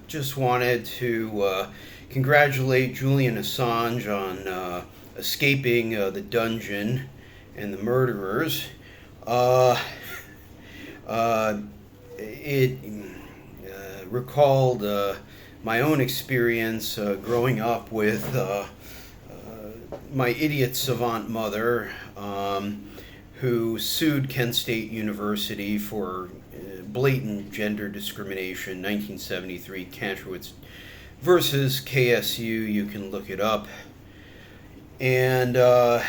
Just wanted to congratulate Julian Assange on escaping the dungeon and the murderers. Uh, it recalled my own experience growing up with my idiot savant mother, who sued Kent State University for blatant gender discrimination, 1973, Kantrowitz versus KSU. You can look it up. And in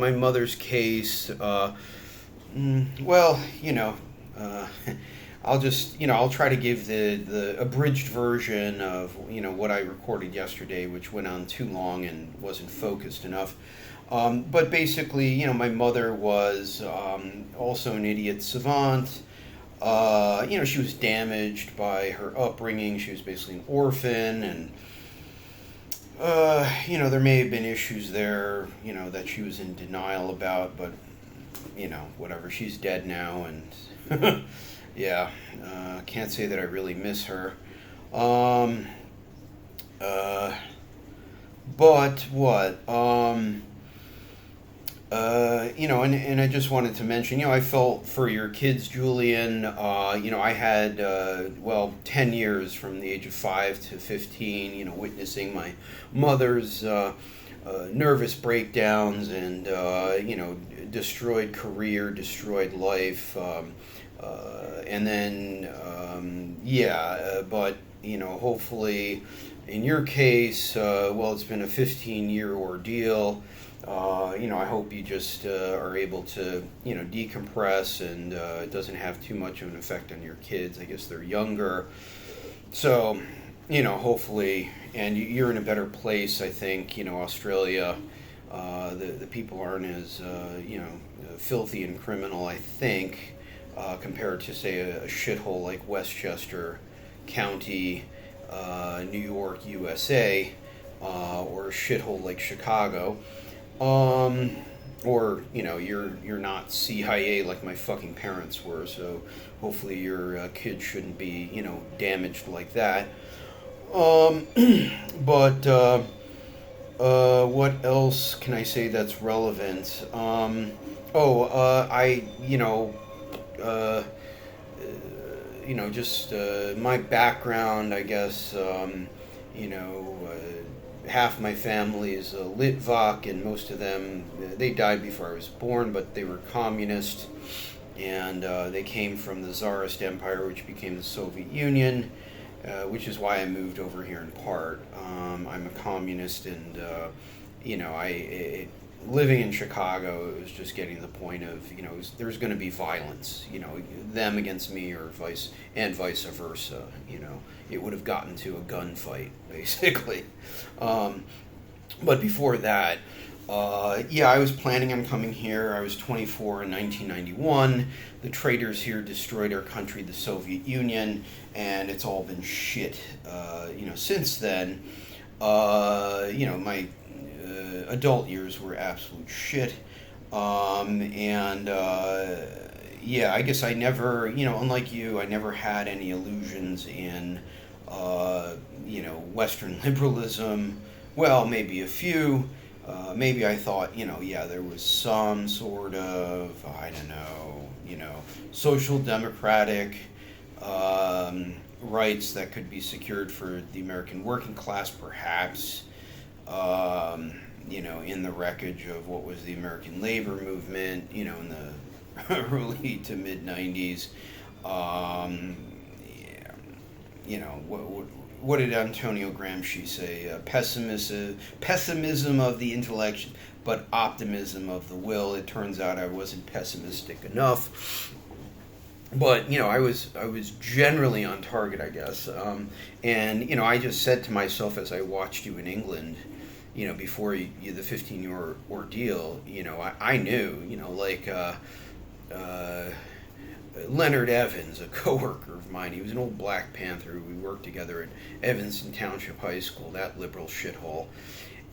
my mother's case, well, I'll try to give the abridged version of, what I recorded yesterday, which went on too long and wasn't focused enough. But basically, my mother was also an idiot savant. She was damaged by her upbringing. She was basically an orphan, and there may have been issues there, that she was in denial about, but, whatever. She's dead now, and yeah, can't say that I really miss her. But what? And I just wanted to mention, I felt for your kids, Julian. I had, 10 years from the age of 5 to 15, witnessing my mother's nervous breakdowns and, destroyed career, destroyed life. And then, but, hopefully in your case, it's been a 15-year ordeal. I hope you just are able to, decompress, and it doesn't have too much of an effect on your kids. I guess they're younger. So, hopefully, and you're in a better place, I think. Australia, the people aren't as, filthy and criminal, I think, compared to, say, a shithole like Westchester County, New York, USA, or a shithole like Chicago. Or you're not CIA like my fucking parents were, so hopefully your kids shouldn't be damaged like that. But what else can I say that's relevant? Just my background, I guess. Half my family is Litvak, and most of them, they died before I was born, but they were communist, and they came from the Tsarist Empire, which became the Soviet Union, which is why I moved over here in part. I'm a communist, and living in Chicago, it was just getting to the point of, there's going to be violence, them against me, or vice versa. It would have gotten to a gunfight, basically. But before that, I was planning on coming here. I was 24 in 1991. The traitors here destroyed our country, the Soviet Union, and it's all been shit, since then. My adult years were absolute shit. I guess I never, unlike you, I never had any illusions in, Western liberalism. Well, maybe a few. Maybe I thought, there was some sort of, I don't know, social democratic rights that could be secured for the American working class, perhaps. In the wreckage of what was the American labor movement, in the early to mid 90s. What did Antonio Gramsci say? Pessimism of the intellect, but optimism of the will. It turns out I wasn't pessimistic enough. But, I was generally on target, I guess. I just said to myself as I watched you in England, before the 15-year ordeal, I knew, Leonard Evans, a coworker of mine, he was an old Black Panther. We worked together at Evanston Township High School, that liberal shithole.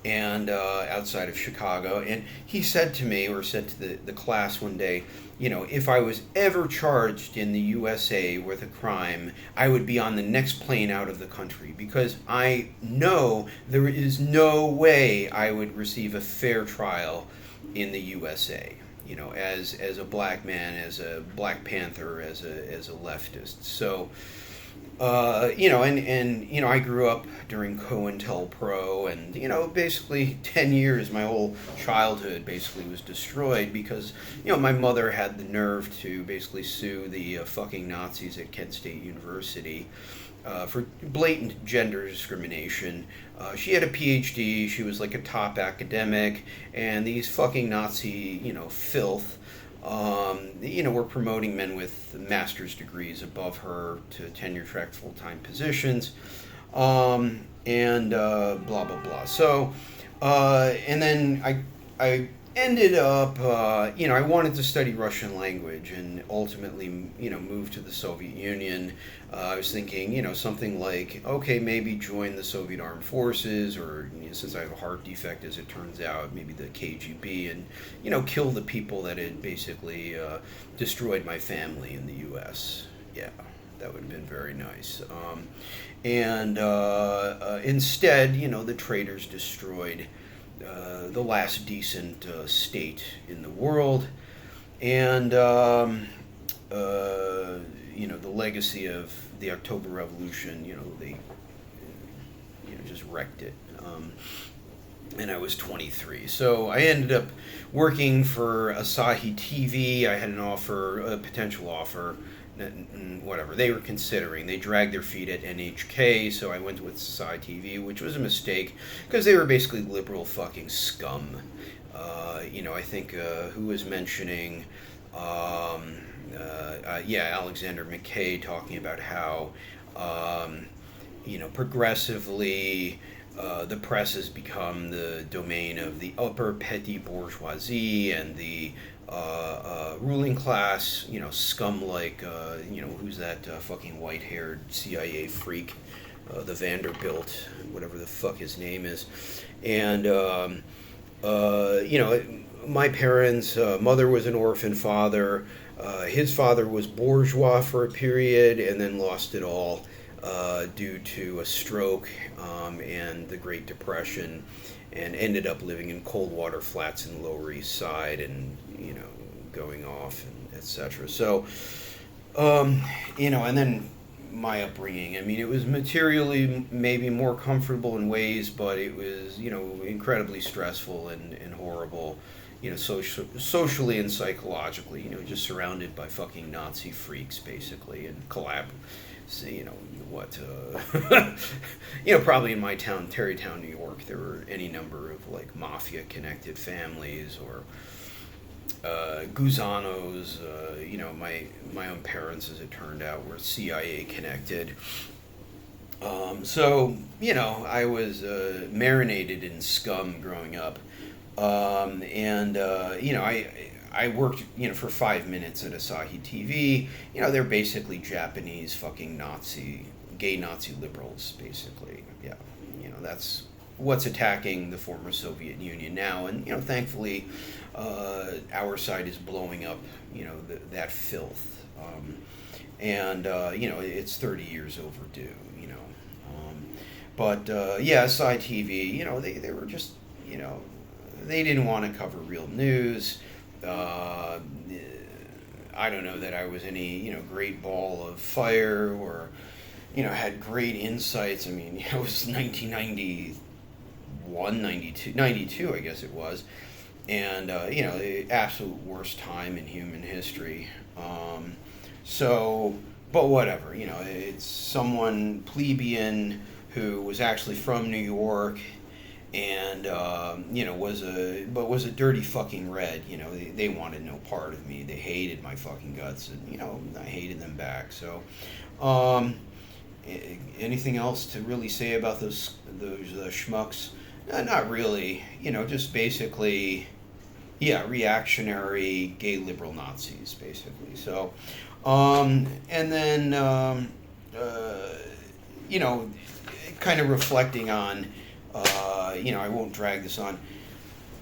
and outside of Chicago. And he said to me, or said to the class one day, if I was ever charged in the USA with a crime, I would be on the next plane out of the country, because I know there is no way I would receive a fair trial in the USA. As a black man, as a Black Panther, as a leftist. So, I grew up during COINTELPRO, and, basically 10 years, my whole childhood basically was destroyed because, my mother had the nerve to basically sue the fucking Nazis at Kent State University for blatant gender discrimination. She had a PhD, she was like a top academic, and these fucking Nazi, filth, were promoting men with master's degrees above her to tenure-track full-time positions, and blah, blah, blah. So, and then I ended up, I wanted to study Russian language and ultimately, moved to the Soviet Union. I was thinking, something like, okay, maybe join the Soviet Armed Forces, or since I have a heart defect, as it turns out, maybe the KGB, and, kill the people that had basically destroyed my family in the U.S. Yeah, that would have been very nice. Instead, the traitors destroyed the last decent state in the world, and the legacy of the October Revolution. They just wrecked it. And I was 23, so I ended up working for Asahi TV. I had an offer, a potential offer. Whatever they were considering. They dragged their feet at NHK, so I went with Asahi TV, which was a mistake because they were basically liberal fucking scum. I think who was mentioning, Alexander McKay talking about how, progressively the press has become the domain of the upper petty bourgeoisie and the ruling class, scum like, who's that fucking white-haired CIA freak, the Vanderbilt, whatever the fuck his name is. And, my parents, mother was an orphan father. His father was bourgeois for a period and then lost it all due to a stroke and the Great Depression, and ended up living in cold water flats in the Lower East Side, and going off, and etc. So, and then my upbringing. I mean, it was materially maybe more comfortable in ways, but it was incredibly stressful and horrible. Socially and psychologically. Just surrounded by fucking Nazi freaks, basically, and probably in my town, Tarrytown, New York, there were any number of like mafia-connected families, or Gusanos. My own parents, as it turned out, were CIA connected. So I was marinated in scum growing up, I worked, for 5 minutes at Asahi TV. They're basically Japanese fucking gay Nazi liberals, basically. Yeah, that's what's attacking the former Soviet Union now. And, thankfully, our side is blowing up, that filth. It's 30 years overdue, Asahi TV, they were just, they didn't want to cover real news. I don't know that I was any, great ball of fire, or, had great insights. I mean, it was 1991, 92, I guess it was. And, the absolute worst time in human history. But whatever, it's someone plebeian who was actually from New York, and was a dirty fucking red. They wanted no part of me. They hated my fucking guts, and I hated them back. So, anything else to really say about those schmucks? Not really. Just basically, reactionary gay liberal Nazis, basically. So, and then kind of reflecting on I won't drag this on.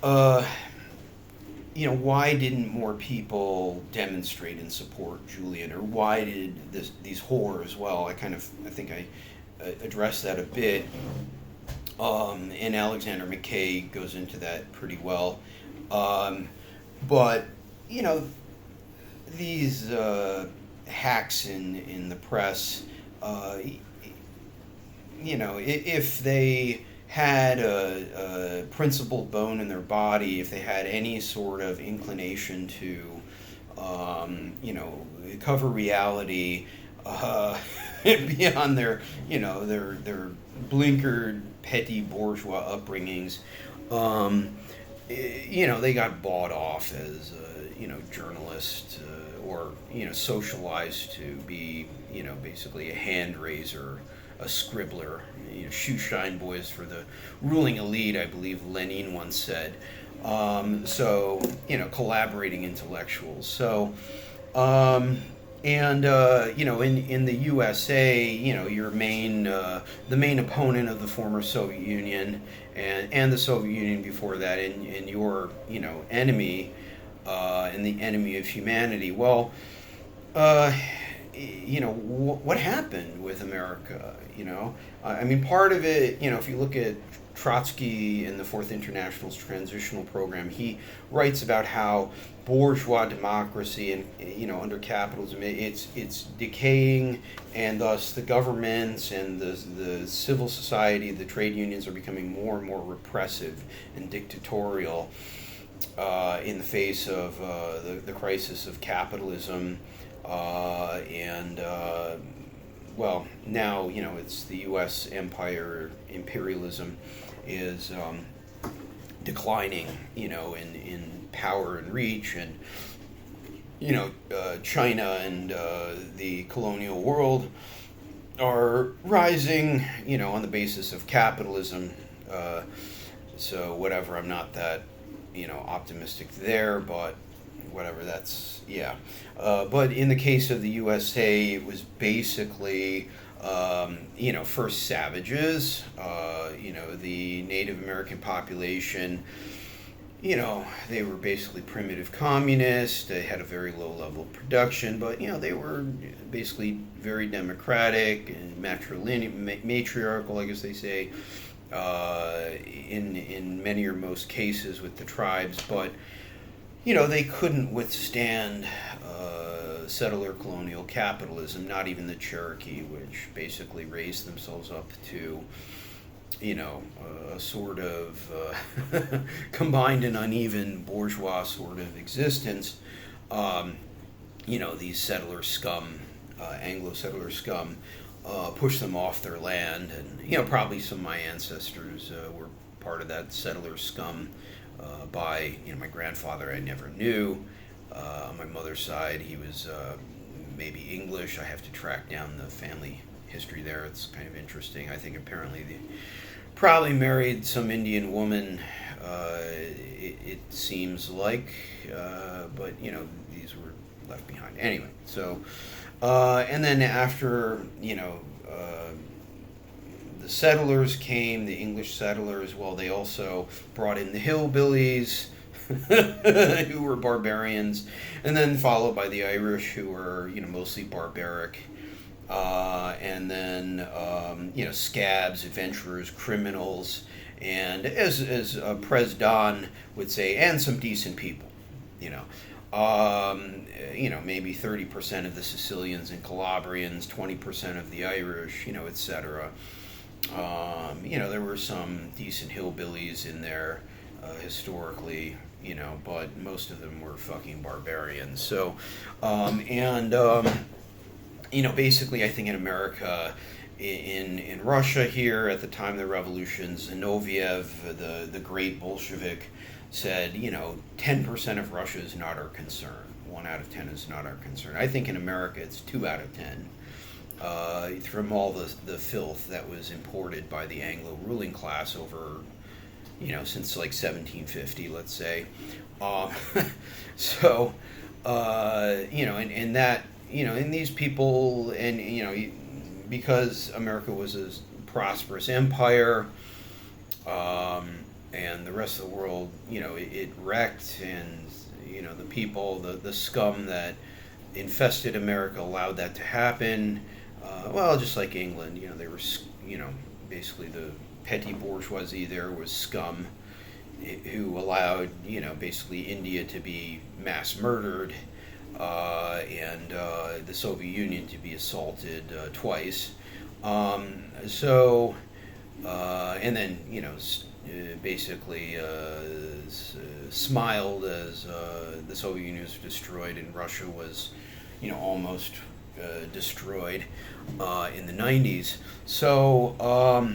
Why didn't more people demonstrate and support Julian, or why did these horrors? Well, I think I addressed that a bit, and Alexander McKay goes into that pretty well. But these hacks in the press, if they had a principled bone in their body, if they had any sort of inclination to, cover reality beyond their blinkered petty bourgeois upbringings, they got bought off as journalists, or socialized to be basically a hand raiser, a scribbler, shoe shine boys for the ruling elite, I believe Lenin once said. Collaborating intellectuals. So, in the USA, your the main opponent of the former Soviet Union and the Soviet Union before that, and your enemy, and the enemy of humanity. Well, what happened with America? Part of it, if you look at Trotsky in the Fourth International's transitional program, he writes about how bourgeois democracy and under capitalism, it's decaying, and thus the governments and the civil society, the trade unions, are becoming more and more repressive and dictatorial in the face of the crisis of capitalism. Now it's the U.S. empire, imperialism is declining, in power and reach, and China and the colonial world are rising, on the basis of capitalism. So whatever, I'm not that optimistic there, but whatever, that's, yeah. But in the case of the USA, it was basically, first savages, the Native American population, they were basically primitive communists. They had a very low level of production, but, they were basically very democratic and matriarchal, I guess they say, in many or most cases with the tribes, but they couldn't withstand settler colonial capitalism, not even the Cherokee, which basically raised themselves up to, a sort of combined and uneven bourgeois sort of existence. These settler scum, Anglo-settler scum, pushed them off their land, and, probably some of my ancestors were part of that settler scum. By my grandfather, I never knew. On my mother's side, he was maybe English. I have to track down the family history there. It's kind of interesting. I think apparently they probably married some Indian woman. It seems like, but these were left behind anyway. So, and then after the settlers came, the English settlers, well, they also brought in the hillbillies, who were barbarians, and then followed by the Irish, who were, mostly barbaric, and then, scabs, adventurers, criminals, and as Pres Don would say, and some decent people, maybe 30% of the Sicilians and Calabrians, 20% of the Irish, etc. There were some decent hillbillies in there historically, but most of them were fucking barbarians. So, basically, I think in America, in Russia here at the time of the revolution, Zinoviev, the great Bolshevik, said, 10% of Russia is not our concern. 1 out of 10 is not our concern. I think in America it's 2 out of 10. From all the filth that was imported by the Anglo ruling class over, since like 1750, let's say. So, and that, and these people, and, because America was a prosperous empire, and the rest of the world, it wrecked, and the people, the scum that infested America allowed that to happen. Well, just like England, they were, basically the petty bourgeoisie there was scum who allowed, basically India to be mass murdered, and the Soviet Union to be assaulted twice. So, and then, basically smiled as the Soviet Union was destroyed and Russia was, almost destroyed in the 90s. So,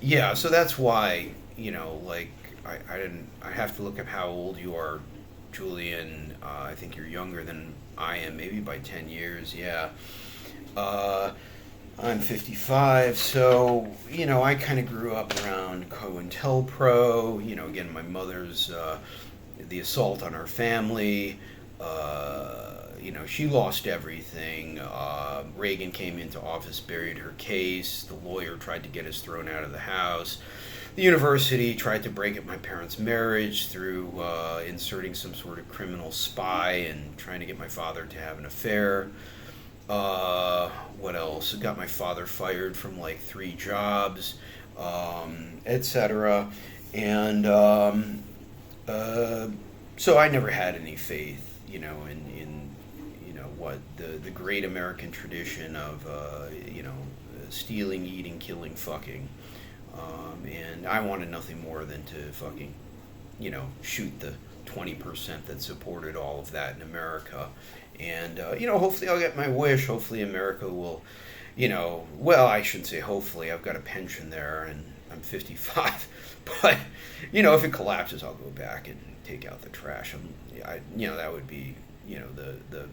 yeah, so that's why, like, I have to look up how old you are, Julian. I think you're younger than I am, maybe by 10 years, yeah. I'm 55, so, I kind of grew up around COINTELPRO, again, my mother's, the assault on our family, she lost everything. Reagan came into office, buried her case, the lawyer tried to get us thrown out of the house. The university tried to break up my parents' marriage through inserting some sort of criminal spy and trying to get my father to have an affair. What else? It got my father fired from like 3 jobs, etc. And so I never had any faith, in what the great American tradition of stealing, eating, killing, fucking. And I wanted nothing more than to fucking, shoot the 20% that supported all of that in America. And, hopefully I'll get my wish. Hopefully America will, well, I shouldn't say hopefully. I've got a pension there and I'm 55. But, if it collapses, I'll go back and take out the trash. That would be, the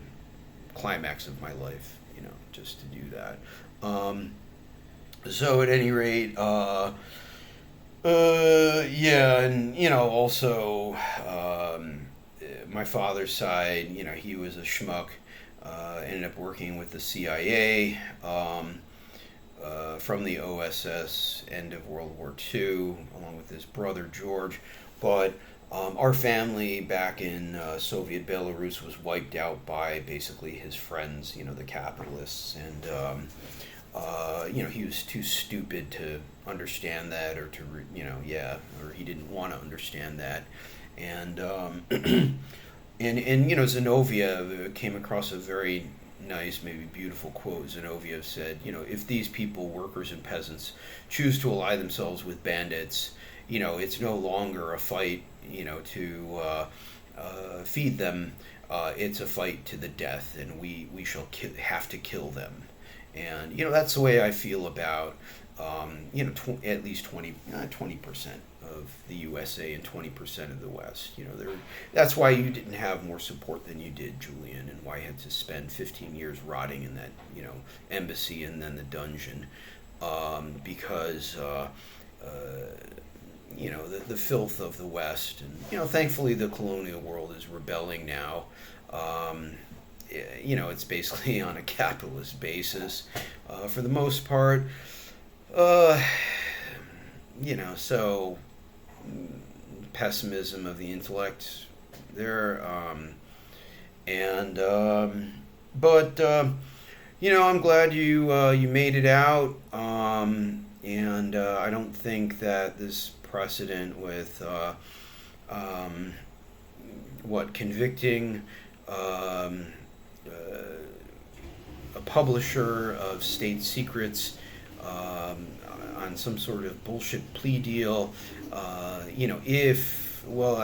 climax of my life, just to do that. So at any rate, yeah, and, also, my father's side, he was a schmuck, ended up working with the CIA, from the OSS, end of World War II, along with his brother George, but our family back in Soviet Belarus was wiped out by basically his friends, the capitalists, and he was too stupid to understand that, or to, or he didn't want to understand that. And, Zinoviev came across a very nice, maybe beautiful quote. Zinoviev said, if these people, workers and peasants, choose to ally themselves with bandits, it's no longer a fight, to feed them. It's a fight to the death, and we shall have to kill them. And, that's the way I feel about, at least 20% of the USA and 20% of the West. That's why you didn't have more support than you did, Julian, and why you had to spend 15 years rotting in that, embassy and then the dungeon. Because, the filth of the West. And, thankfully the colonial world is rebelling now. It's basically on a capitalist basis, for the most part. So pessimism of the intellect there, but I'm glad you made it out, and I don't think that this precedent with convicting a publisher of state secrets on some sort of bullshit plea deal, I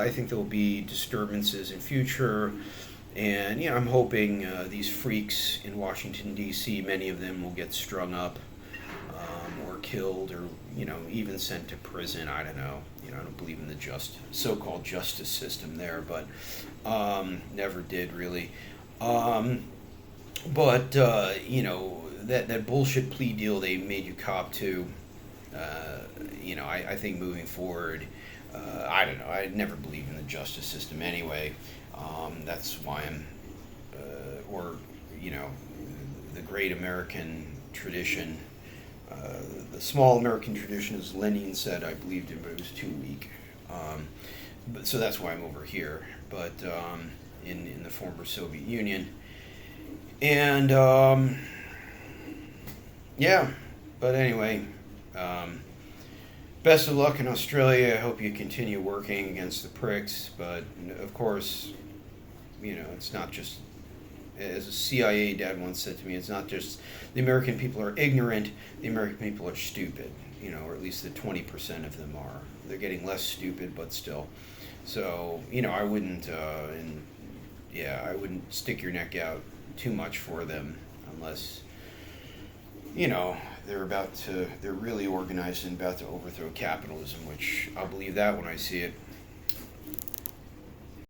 think there'll be disturbances in future, and, I'm hoping these freaks in Washington, D.C., many of them will get strung up, or killed, or, even sent to prison. I don't know. I don't believe in the so-called justice system there, but never did really. But that bullshit plea deal they made you cop to, I think moving forward, I don't know. I never believed in the justice system anyway. That's why I'm, the great American tradition, the small American tradition, as Lenin said, I believed in, but it was too weak. So that's why I'm over here, but in the former Soviet Union. And yeah, but anyway, best of luck in Australia. I hope you continue working against the pricks, but of course, it's not just, as a CIA dad once said to me, it's not just the American people are ignorant, the American people are stupid, or at least the 20% of them are. They're getting less stupid, but still. So, I wouldn't, I wouldn't stick your neck out too much for them unless, they're really organized and about to overthrow capitalism, which I'll believe that when I see it.